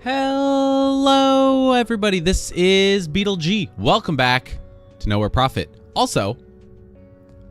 Hello, everybody. This is BeetleG. Welcome back to Nowhere Profit. Also,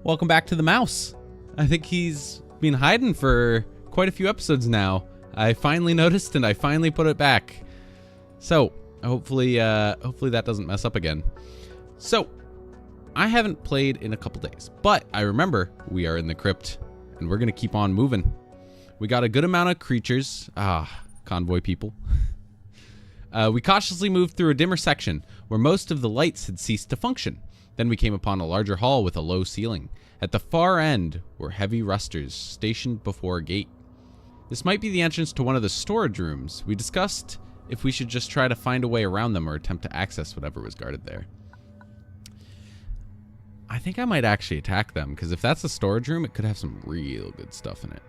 welcome back to the mouse. I think he's been hiding for quite a few episodes now. I finally noticed and I finally put it back. So, hopefully that doesn't mess up again. So, I haven't played in a couple days, but I remember we are in the crypt and we're going to keep on moving. We got a good amount of creatures. Convoy people. We cautiously moved through a dimmer section where most of the lights had ceased to function. Then we came upon a larger hall with a low ceiling. At the far end were heavy rusters stationed before a gate. This might be the entrance to one of the storage rooms. We discussed if we should just try to find a way around them or attempt to access whatever was guarded there. I think I might actually attack them, because if that's a storage room, it could have some real good stuff in it.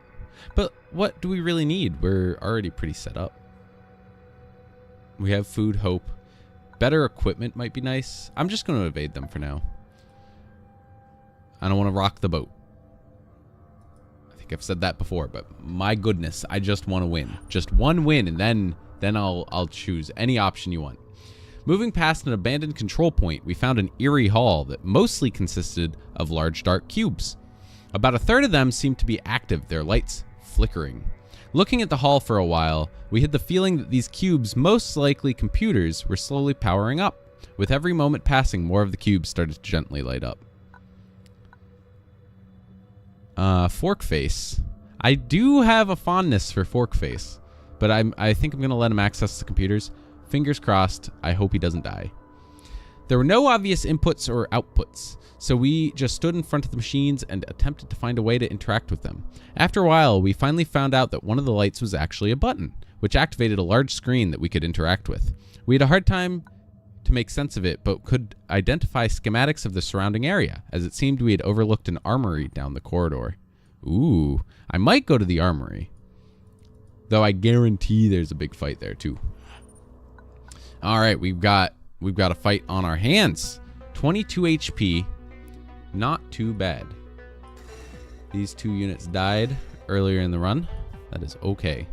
But what do we really need? We're already pretty set up. We have food, hope. Better equipment might be nice. I'm just going to evade them for now. I don't want to rock the boat. I think I've said that before, but my goodness, I just want to win. Just one win, and then I'll choose any option you want. Moving past an abandoned control point, we found an eerie hall that mostly consisted of large dark cubes. About a third of them seemed to be active, their lights flickering. Looking at the hall for a while, we had the feeling that these cubes, most likely computers, were slowly powering up. With every moment passing, more of the cubes started to gently light up. Fork Face. I do have a fondness for Fork Face, but I think I'm going to let him access the computers. Fingers crossed, I hope he doesn't die. There were no obvious inputs or outputs, so we just stood in front of the machines and attempted to find a way to interact with them. After a while, we finally found out that one of the lights was actually a button, which activated a large screen that we could interact with. We had a hard time to make sense of it, but could identify schematics of the surrounding area, as it seemed we had overlooked an armory down the corridor. Ooh, I might go to the armory, though I guarantee there's a big fight there too. All right, we've got a fight on our hands. 22 HP, not too bad. These two units died earlier in the run. That is okay.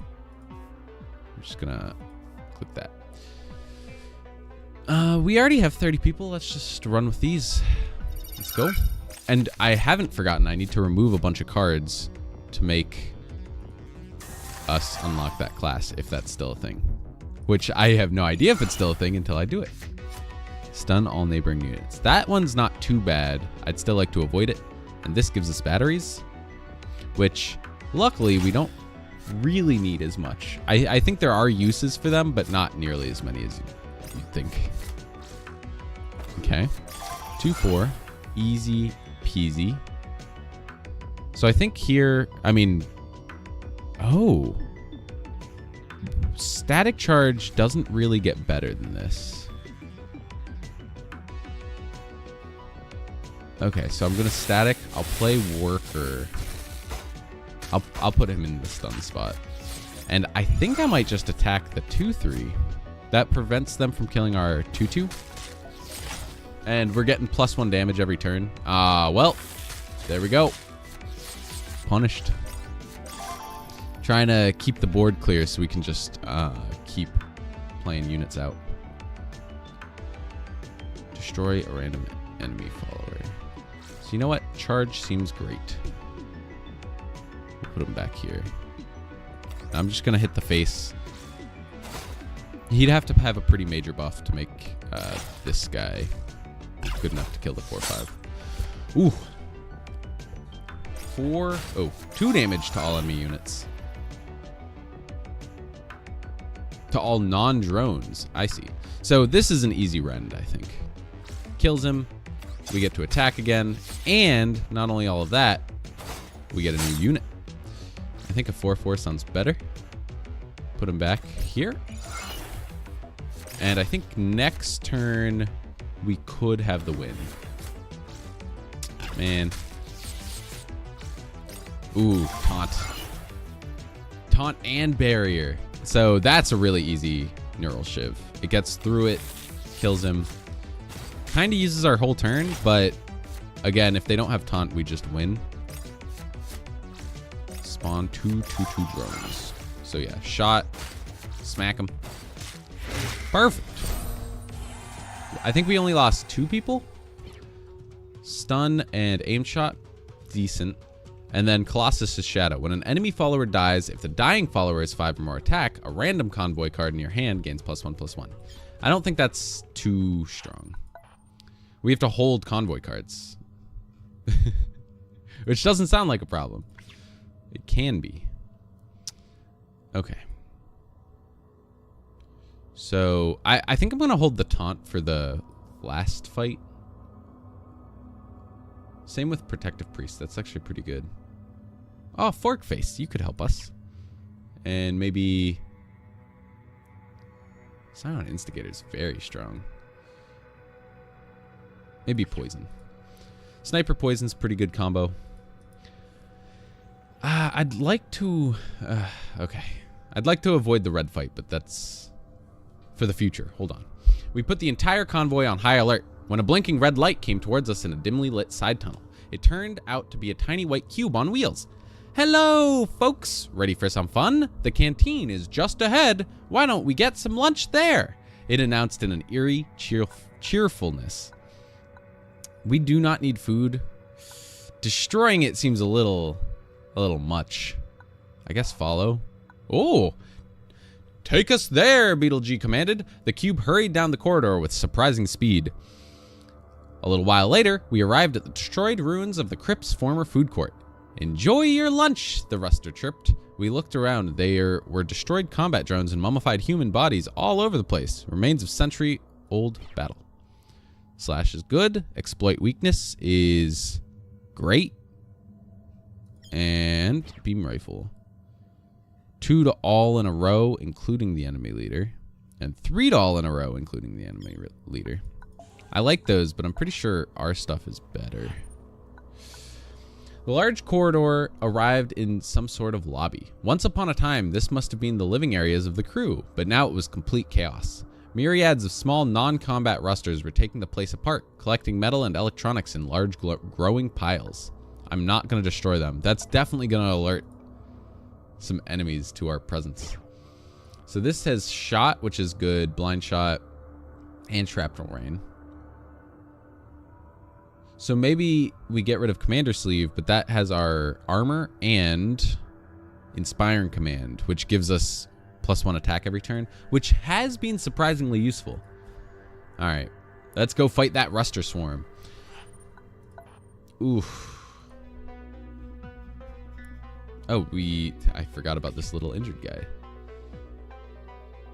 I'm just gonna click that. We already have 30 people. Let's just run with these. Let's go. And I haven't forgotten, I need to remove a bunch of cards to make us unlock that class, if that's still a thing. Which I have no idea if it's still a thing until I do it. Stun all neighboring units. That one's not too bad. I'd still like to avoid it. And this gives us batteries, which luckily we don't really need as much. I think there are uses for them, but not nearly as many as you'd think. Okay. 2-4. Easy peasy. So I think here, oh. Static charge doesn't really get better than this. Okay, so I'm gonna static. I'll play worker. I'll put him in the stun spot. And I think I might just attack the 2-3. That prevents them from killing our 2-2. And we're getting +1 damage every turn. Well, there we go. Punished. Trying to keep the board clear so we can just keep playing units out. Destroy a random enemy follower. So you know what? Charge seems great. We'll put him back here. I'm just going to hit the face. He'd have to have a pretty major buff to make this guy good enough to kill the 4-5. Ooh. 2 damage to all enemy units. To all non-drones. I see. So this is an easy rend, I think. Kills him. We get to attack again. And not only all of that, we get a new unit. I think a 4-4 sounds better. Put him back here. And I think next turn we could have the win. Man. Ooh, taunt. Taunt and barrier. So that's a really easy neural shiv. It gets through it, kills him. Kind of uses our whole turn, but again, if they don't have taunt, we just win. Spawn 2/2/2 drones. So yeah, shot, smack them. Perfect. I think we only lost 2 people. Stun and aim shot, decent. And then Colossus' Shadow. When an enemy follower dies, if the dying follower is 5 or more attack, a random convoy card in your hand gains +1/+1. I don't think that's too strong. We have to hold convoy cards. Which doesn't sound like a problem. It can be. Okay. So, I think I'm going to hold the taunt for the last fight. Same with Protective Priest. That's actually pretty good. Oh, Fork Face. You could help us. And maybe... Silent Instigator is very strong. Maybe Poison. Sniper Poison's pretty good combo. I'd like to... okay. I'd like to avoid the red fight, but that's for the future. Hold on. We put the entire convoy on high alert when a blinking red light came towards us in a dimly lit side tunnel. It turned out to be a tiny white cube on wheels. Hello, folks. Ready for some fun? The canteen is just ahead. Why don't we get some lunch there? It announced in an eerie cheerfulness. We do not need food. Destroying it seems a little much. I guess follow. Oh, take us there, BeetleG commanded. The cube hurried down the corridor with surprising speed. A little while later, we arrived at the destroyed ruins of the Crypt's former food court. Enjoy your lunch, the rooster chirped. We looked around. There were destroyed combat drones and mummified human bodies all over the place. Remains of century-old battle. Slash is good. Exploit weakness is great. And beam rifle. 2 to all in a row, including the enemy leader. And 3 to all in a row, including the enemy leader. I like those, but I'm pretty sure our stuff is better. The large corridor arrived in some sort of lobby. Once upon a time, this must have been the living areas of the crew, but now it was complete chaos. Myriads of small non-combat rusters were taking the place apart, collecting metal and electronics in large growing piles. I'm not going to destroy them. That's definitely going to alert some enemies to our presence. So this has shot, which is good, blind shot, and shrapnel rain. So maybe we get rid of Commander Sleeve, but that has our armor and Inspiring Command, which gives us +1 attack every turn, which has been surprisingly useful. All right, let's go fight that Ruster Swarm. Oof. Oh, I forgot about this little injured guy.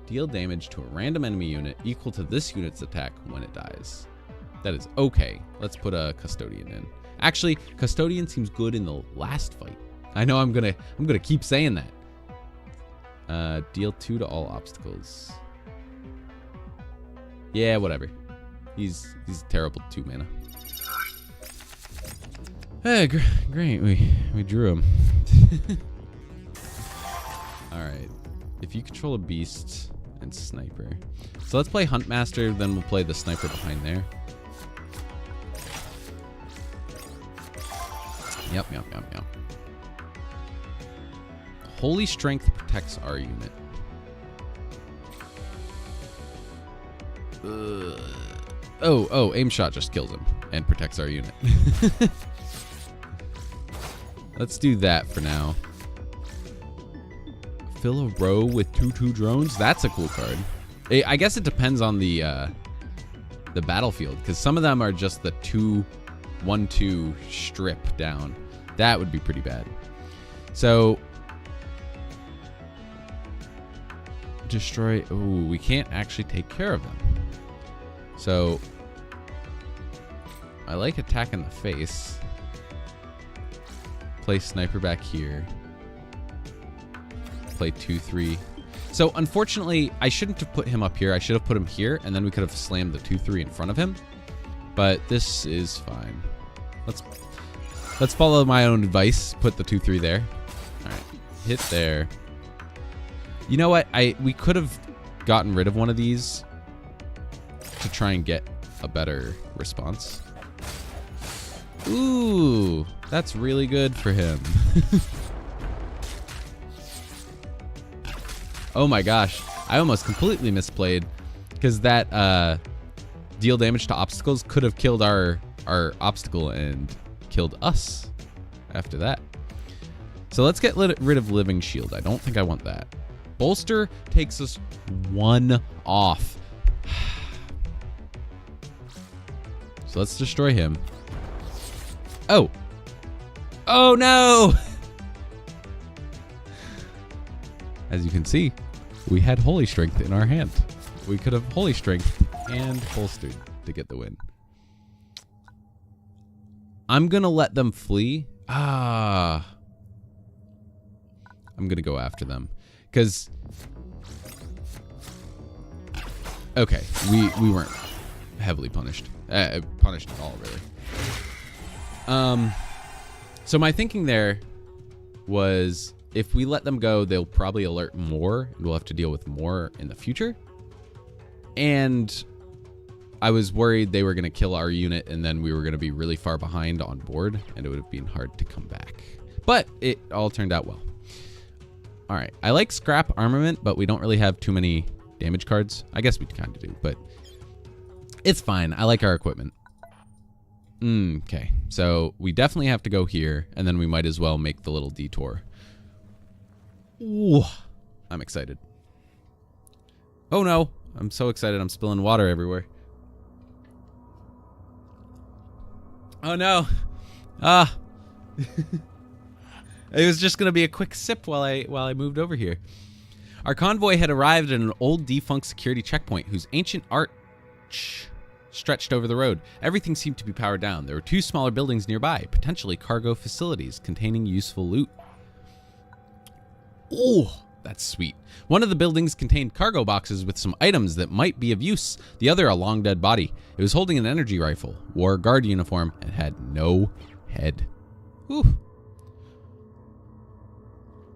Deal damage to a random enemy unit equal to this unit's attack when it dies. That is okay. Let's put a Custodian in. Actually, Custodian seems good in the last fight. I know I'm gonna keep saying that. Deal 2 to all obstacles. Yeah, whatever. He's terrible 2 mana. Hey, great. We drew him. All right. If you control a beast and sniper, so let's play Huntmaster. Then we'll play the sniper behind there. Yep. Holy Strength protects our unit. Oh, aim shot just kills him and protects our unit. Let's do that for now. Fill a row with 2/2 drones. That's a cool card. I guess it depends on the battlefield, because some of them are just the 2/1/2 strip down. That would be pretty bad. So destroy. Oh, we can't actually take care of them. So I like attack in the face. Play sniper back here. Play 2/3. So unfortunately, I shouldn't have put him up here. I should have put him here, and then we could have slammed the 2/3 in front of him. But this is fine. Let's follow my own advice. Put the 2/3 there. All right, hit there. You know what? We could have gotten rid of one of these to try and get a better response. Ooh, that's really good for him. Oh my gosh, I almost completely misplayed. Because that deal damage to obstacles could have killed our obstacle and killed us after that. So let's get rid of Living Shield. I don't think I want that. Bolster takes us 1 off. So let's destroy him. Oh. Oh no! As you can see, we had Holy Strength in our hand. We could have Holy Strength and bolstered to get the win. I'm gonna let them flee. I'm gonna go after them. Because, okay, we weren't heavily punished. Punished at all, really. So my thinking there was, if we let them go, they'll probably alert more, and we'll have to deal with more in the future. And I was worried they were going to kill our unit, and then we were going to be really far behind on board, and it would have been hard to come back. But it all turned out well. All right, I like scrap armament, but we don't really have too many damage cards. I guess we kind of do, but it's fine. I like our equipment. Okay, so we definitely have to go here, and then we might as well make the little detour. Ooh, I'm excited. Oh no, I'm so excited I'm spilling water everywhere. Oh no. It was just gonna be a quick sip while I moved over here. Our convoy had arrived at an old defunct security checkpoint whose ancient arch stretched over the road. Everything seemed to be powered down. There were 2 smaller buildings nearby, potentially cargo facilities containing useful loot. Oh, that's sweet. One of the buildings contained cargo boxes with some items that might be of use. The other, a long dead body. It was holding an energy rifle, wore a guard uniform, and had no head. Whew.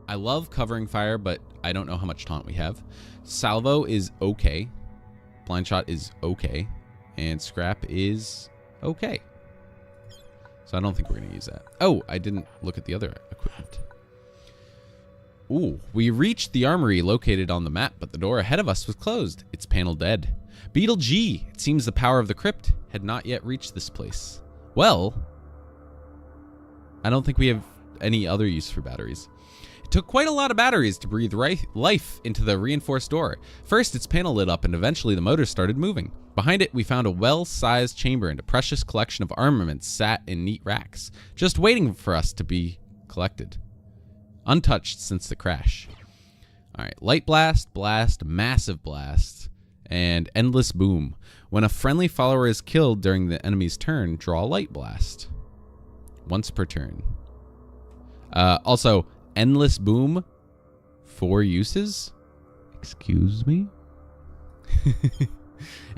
I love covering fire, but I don't know how much taunt we have. Salvo is okay. Blind shot is okay. And scrap is okay. So I don't think we're going to use that. Oh, I didn't look at the other equipment. Ooh, we reached the armory located on the map, but the door ahead of us was closed. Its panel dead. BeetleG, it seems the power of the Crypt had not yet reached this place. Well, I don't think we have any other use for batteries. It took quite a lot of batteries to breathe life into the reinforced door. First, its panel lit up, and eventually the motors started moving. Behind it, we found a well-sized chamber, and a precious collection of armaments sat in neat racks, just waiting for us to be collected. Untouched since the crash. All right, light blast, blast, massive blast, and endless boom. When a friendly follower is killed during the enemy's turn, draw a light blast. Once per turn. Also, endless boom, 4 uses. Excuse me?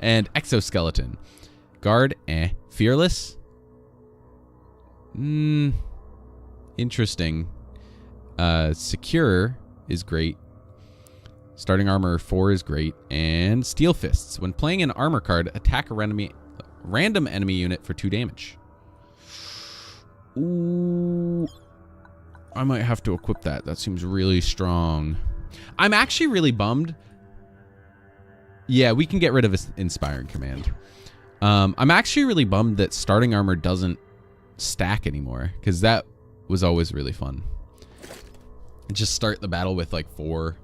And exoskeleton. Guard, fearless. Interesting. Secure is great. Starting armor 4 is great. And steel fists. When playing an armor card, attack a random enemy unit for 2 damage. Ooh. I might have to equip that. That seems really strong. I'm actually really bummed. Yeah, we can get rid of Inspiring Command. I'm actually really bummed that starting armor doesn't stack anymore, because that was always really fun. Just start the battle with like 4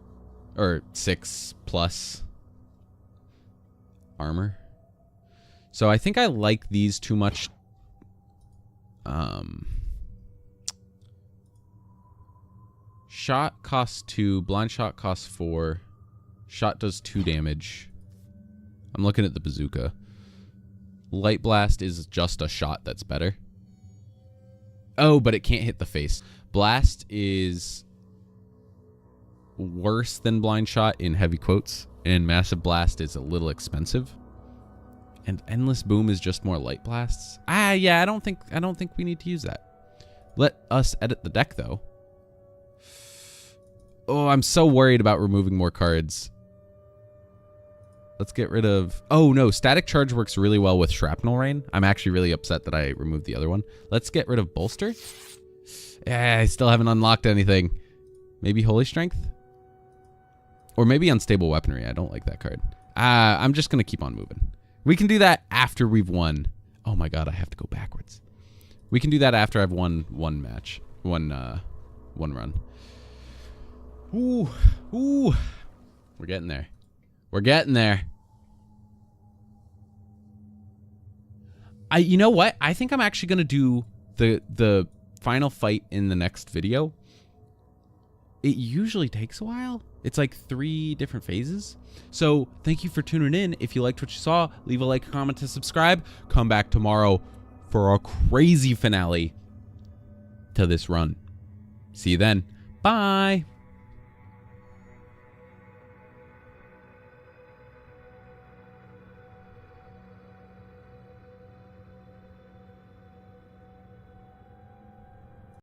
or 6 plus armor. So I think I like these too much. Shot costs 2, blind shot costs 4. Shot does 2 damage. I'm looking at the bazooka. Light blast is just a shot that's better. Oh, but it can't hit the face. Blast is worse than blind shot in heavy quotes, and massive blast is a little expensive. And endless boom is just more light blasts. Yeah, I don't think we need to use that. Let us edit the deck though. Oh, I'm so worried about removing more cards. Let's get rid of... Oh, no. Static Charge works really well with Shrapnel Rain. I'm actually really upset that I removed the other one. Let's get rid of Bolster. Yeah, I still haven't unlocked anything. Maybe Holy Strength? Or maybe Unstable Weaponry. I don't like that card. I'm just going to keep on moving. We can do that after we've won. Oh my god, I have to go backwards. We can do that after I've won one match. One run. Ooh. We're getting there. We're getting there. You know what? I think I'm actually going to do the final fight in the next video. It usually takes a while. It's like 3 different phases. So thank you for tuning in. If you liked what you saw, leave a like, comment, and subscribe. Come back tomorrow for a crazy finale to this run. See you then. Bye.